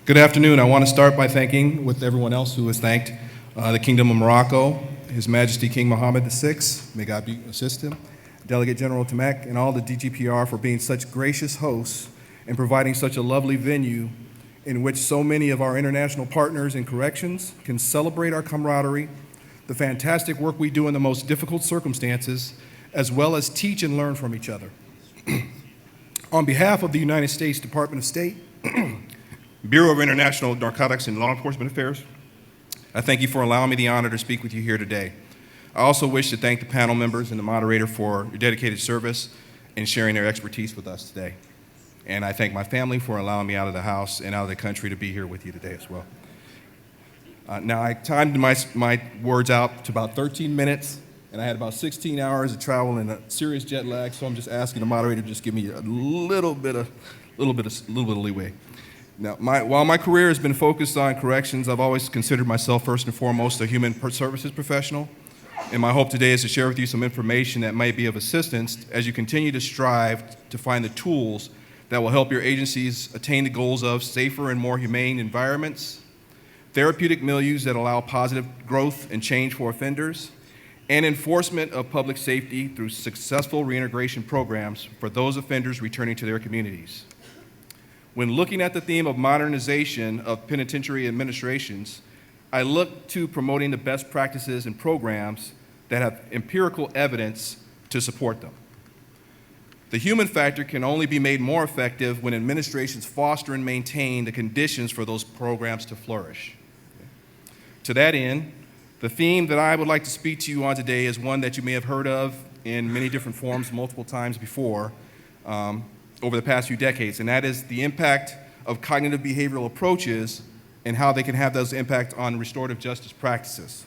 Good afternoon. I want to start by thanking, with everyone else who has thanked, the Kingdom of Morocco, His Majesty King Mohammed VI, may God assist him, Delegate General Tamek, and all the DGPR for being such gracious hosts and providing such a lovely venue in which so many of our international partners in corrections can celebrate our camaraderie, the fantastic work we do in the most difficult circumstances, as well as teach and learn from each other. On behalf of the United States Department of State, Bureau of International Narcotics and Law Enforcement Affairs, I thank you for allowing me the honor to speak with you here today. I also wish to thank the panel members and the moderator for your dedicated service and sharing their expertise with us today. And I thank my family for allowing me out of the house and out of the country to be here with you today as well. Now, I timed my words out to about 13 minutes, and I had about 16 hours of travel and a serious jet lag, so I'm just asking the moderator to just give me a little bit of leeway. Now, while my career has been focused on corrections, I've always considered myself first and foremost a human services professional, and my hope today is to share with you some information that might be of assistance as you continue to strive to find the tools that will help your agencies attain the goals of safer and more humane environments, therapeutic milieus that allow positive growth and change for offenders, and enforcement of public safety through successful reintegration programs for those offenders returning to their communities. When looking at the theme of modernization of penitentiary administrations, I look to promoting the best practices and programs that have empirical evidence to support them. The human factor can only be made more effective when administrations foster and maintain the conditions for those programs to flourish. To that end, the theme that I would like to speak to you on today is one that you may have heard of in many different forms multiple times before, over the past few decades, and that is the impact of cognitive behavioral approaches and how they can have those impact on restorative justice practices.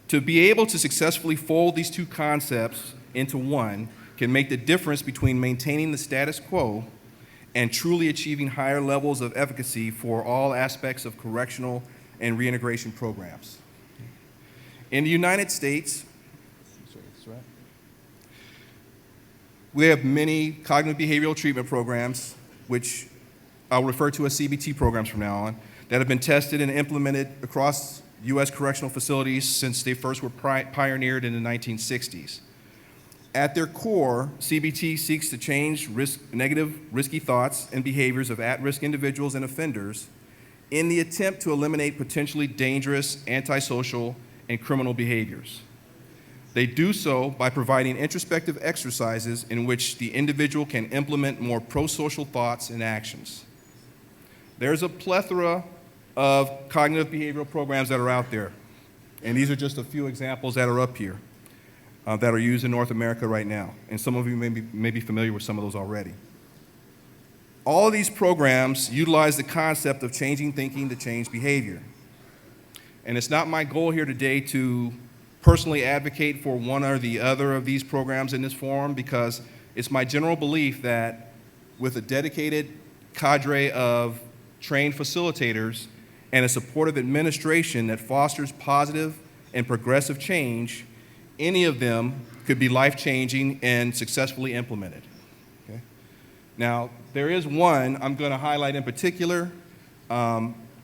To be able to successfully fold these two concepts into one can make the difference between maintaining the status quo and truly achieving higher levels of efficacy for all aspects of correctional and reintegration programs. In the United States, we have many cognitive behavioral treatment programs, which I'll refer to as CBT programs from now on, that have been tested and implemented across U.S. correctional facilities since they first were pioneered in the 1960s. At their core, CBT seeks to change negative, risky thoughts and behaviors of at-risk individuals and offenders in the attempt to eliminate potentially dangerous, antisocial, and criminal behaviors. They do so by providing introspective exercises in which the individual can implement more pro-social thoughts and actions. There's a plethora of cognitive behavioral programs that are out there, and these are just a few examples that are up here that are used in North America right now, and some of you may be familiar with some of those already. All of these programs utilize the concept of changing thinking to change behavior. And it's not my goal here today to personally advocate for one or the other of these programs in this forum, because it's my general belief that with a dedicated cadre of trained facilitators and a supportive administration that fosters positive and progressive change, any of them could be life-changing and successfully implemented. Okay? Now, there is one I'm going to highlight in particular,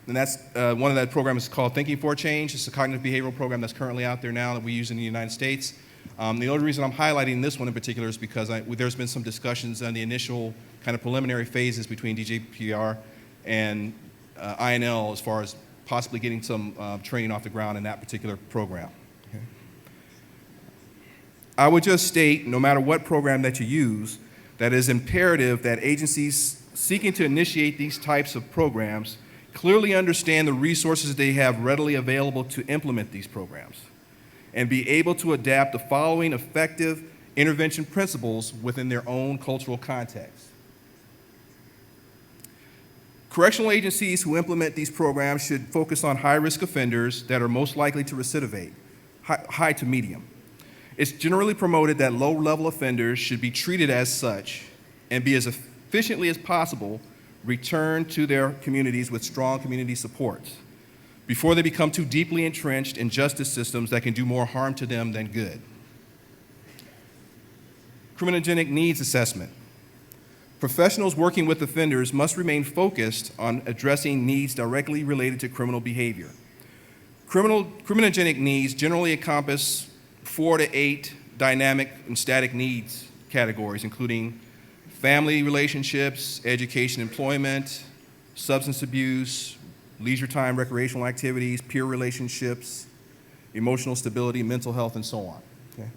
and that's one of that programs is called Thinking for Change. It's a cognitive behavioral program that's currently out there now that we use in the United States. The only reason I'm highlighting this one in particular is because there's been some discussions on the initial kind of preliminary phases between DGAPR and INL as far as possibly getting some training off the ground in that particular program. Okay. I would just state, no matter what program that you use, that it is imperative that agencies seeking to initiate these types of programs clearly understand the resources they have readily available to implement these programs and be able to adapt the following effective intervention principles within their own cultural context. Correctional agencies who implement these programs should focus on high-risk offenders that are most likely to recidivate, high to medium. It's generally promoted that low-level offenders should be treated as such and be as efficiently as possible return to their communities with strong community supports before they become too deeply entrenched in justice systems that can do more harm to them than good. Criminogenic needs assessment. Professionals working with offenders must remain focused on addressing needs directly related to criminal behavior. Criminogenic needs generally encompass 4 to 8 dynamic and static needs categories, including family relationships, education, employment, substance abuse, leisure time, recreational activities, peer relationships, emotional stability, mental health, and so on. Okay?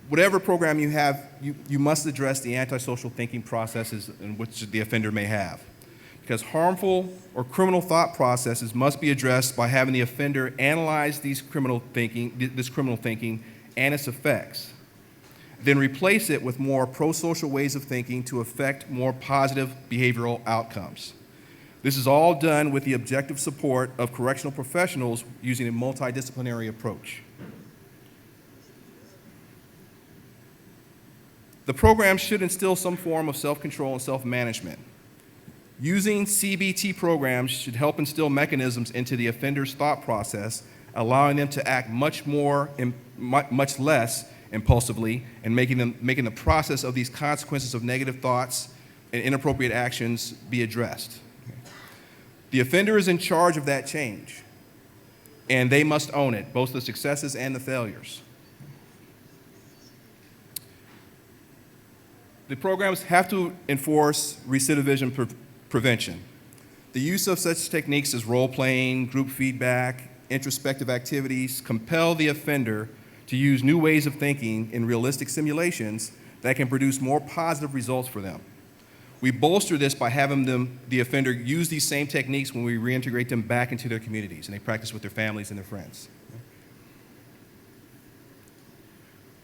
Whatever program you have, you must address the antisocial thinking processes in which the offender may have. Because harmful or criminal thought processes must be addressed by having the offender analyze this criminal thinking and its effects, then replace it with more pro-social ways of thinking to affect more positive behavioral outcomes. This is all done with the objective support of correctional professionals using a multidisciplinary approach. The program should instill some form of self-control and self-management. Using CBT programs should help instill mechanisms into the offender's thought process, allowing them to act much less impulsively and making the process of these consequences of negative thoughts and inappropriate actions be addressed. The offender is in charge of that change, and they must own it, both the successes and the failures. The programs have to enforce recidivism prevention. The use of such techniques as role-playing, group feedback, introspective activities compel the offender to use new ways of thinking in realistic simulations that can produce more positive results for them. We bolster this by having the offender use these same techniques when we reintegrate them back into their communities and they practice with their families and their friends.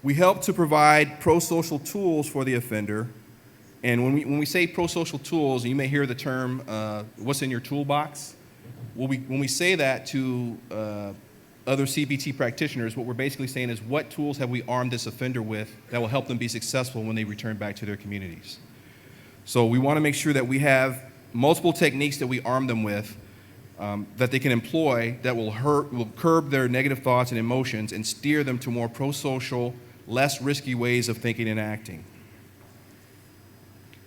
We help to provide pro-social tools for the offender. And when we say pro-social tools, and you may hear the term, what's in your toolbox? When we say that to other CBT practitioners, what we're basically saying is, what tools have we armed this offender with that will help them be successful when they return back to their communities? So we want to make sure that we have multiple techniques that we arm them with that they can employ that will curb their negative thoughts and emotions and steer them to more pro-social, less risky ways of thinking and acting.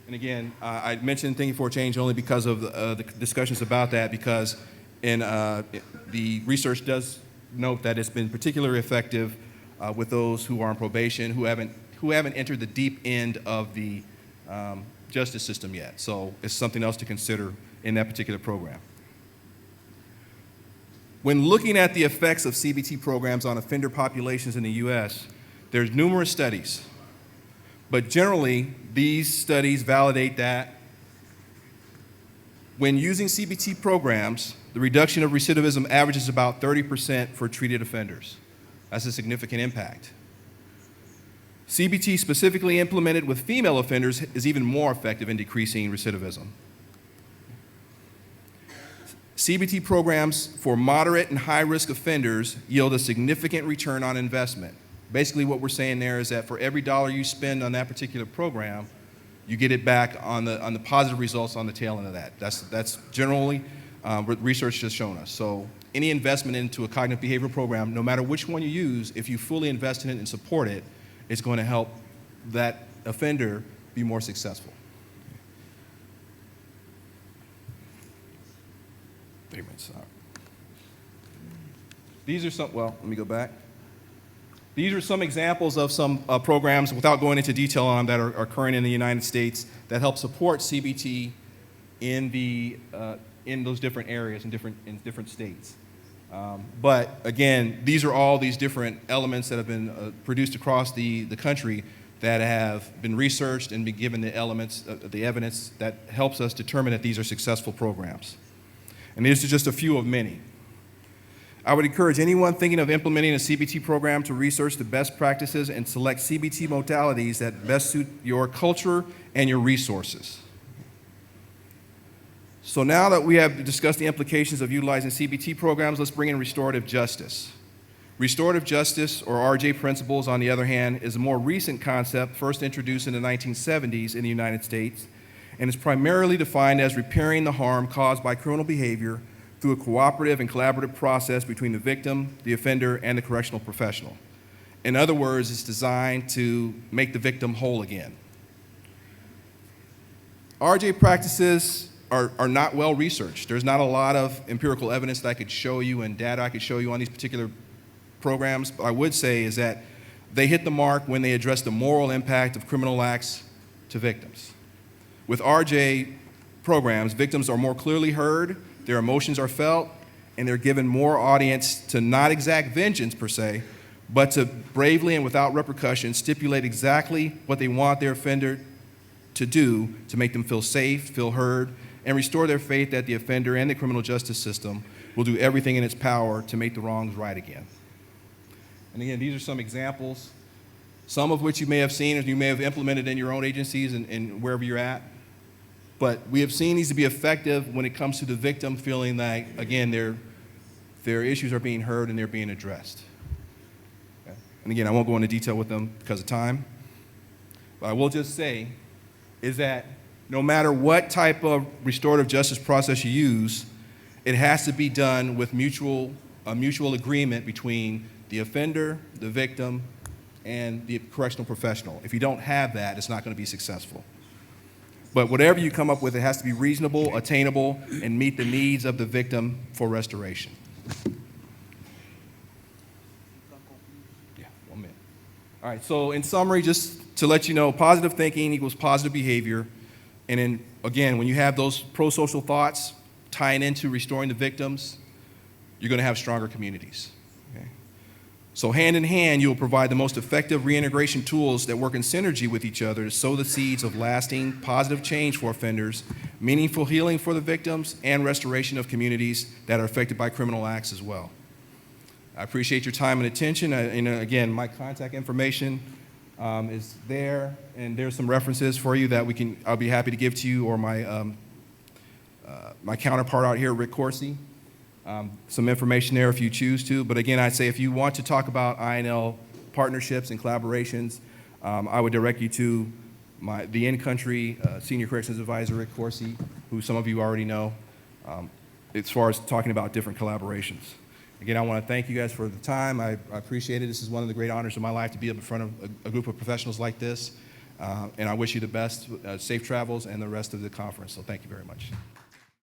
And again, I mentioned Thinking for Change only because of the discussions about that, because the research does note that it's been particularly effective with those who are on probation, who haven't entered the deep end of the justice system yet. So it's something else to consider in that particular program. When looking at the effects of CBT programs on offender populations in the U.S., there's numerous studies. But generally, these studies validate that when using CBT programs, the reduction of recidivism averages about 30% for treated offenders. That's a significant impact. CBT specifically implemented with female offenders is even more effective in decreasing recidivism. CBT programs for moderate and high-risk offenders yield a significant return on investment. Basically, what we're saying there is that for every dollar you spend on that particular program, you get it back on the positive results on the tail end of that. That's generally what research has shown us. So any investment into a cognitive behavioral program, no matter which one you use, if you fully invest in it and support it, it's going to help that offender be more successful. 3 minutes. These are some, well, let me go back. These are some examples of some programs, without going into detail on that, are occurring in the United States that help support CBT in those different areas in different states. But again, these are all these different elements that have been produced across the country that have been researched and been given the elements, the evidence that helps us determine that these are successful programs. And these are just a few of many. I would encourage anyone thinking of implementing a CBT program to research the best practices and select CBT modalities that best suit your culture and your resources. So now that we have discussed the implications of utilizing CBT programs, let's bring in restorative justice. Restorative justice, or RJ principles, on the other hand, is a more recent concept first introduced in the 1970s in the United States, and is primarily defined as repairing the harm caused by criminal behavior through a cooperative and collaborative process between the victim, the offender, and the correctional professional. In other words, it's designed to make the victim whole again. RJ practices are not well researched. There's not a lot of empirical evidence that I could show you and data I could show you on these particular programs. But I would say is that they hit the mark when they address the moral impact of criminal acts to victims. With RJ programs, victims are more clearly heard, their emotions are felt, and they're given more audience to not exact vengeance per se, but to bravely and without repercussion stipulate exactly what they want their offender to do to make them feel safe, feel heard, and restore their faith that the offender and the criminal justice system will do everything in its power to make the wrongs right again. And again, these are some examples, some of which you may have seen or you may have implemented in your own agencies and wherever you're at. But we have seen these to be effective when it comes to the victim feeling like, again, their issues are being heard and they're being addressed. Okay? And again, I won't go into detail with them because of time. But I will just say is that no matter what type of restorative justice process you use, it has to be done with a mutual agreement between the offender, the victim, and the correctional professional. If you don't have that, it's not going to be successful. But whatever you come up with, it has to be reasonable, attainable, and meet the needs of the victim for restoration. Yeah, 1 minute. All right, so in summary, just to let you know, positive thinking equals positive behavior. And then, again, when you have those pro-social thoughts tying into restoring the victims, you're going to have stronger communities. Okay? So hand in hand, you will provide the most effective reintegration tools that work in synergy with each other to sow the seeds of lasting positive change for offenders, meaningful healing for the victims, and restoration of communities that are affected by criminal acts as well. I appreciate your time and attention. And again, my contact information is there, and there's some references for you that I'll be happy to give to you, or my counterpart out here, Rick Corsi. Some information there if you choose to. But again, I'd say if you want to talk about INL partnerships and collaborations, I would direct you to the in-country Senior Corrections Advisor, Rick Corsi, who some of you already know, as far as talking about different collaborations. Again, I want to thank you guys for the time. I appreciate it. This is one of the great honors of my life to be up in front of a group of professionals like this. And I wish you the best, safe travels, and the rest of the conference. So thank you very much.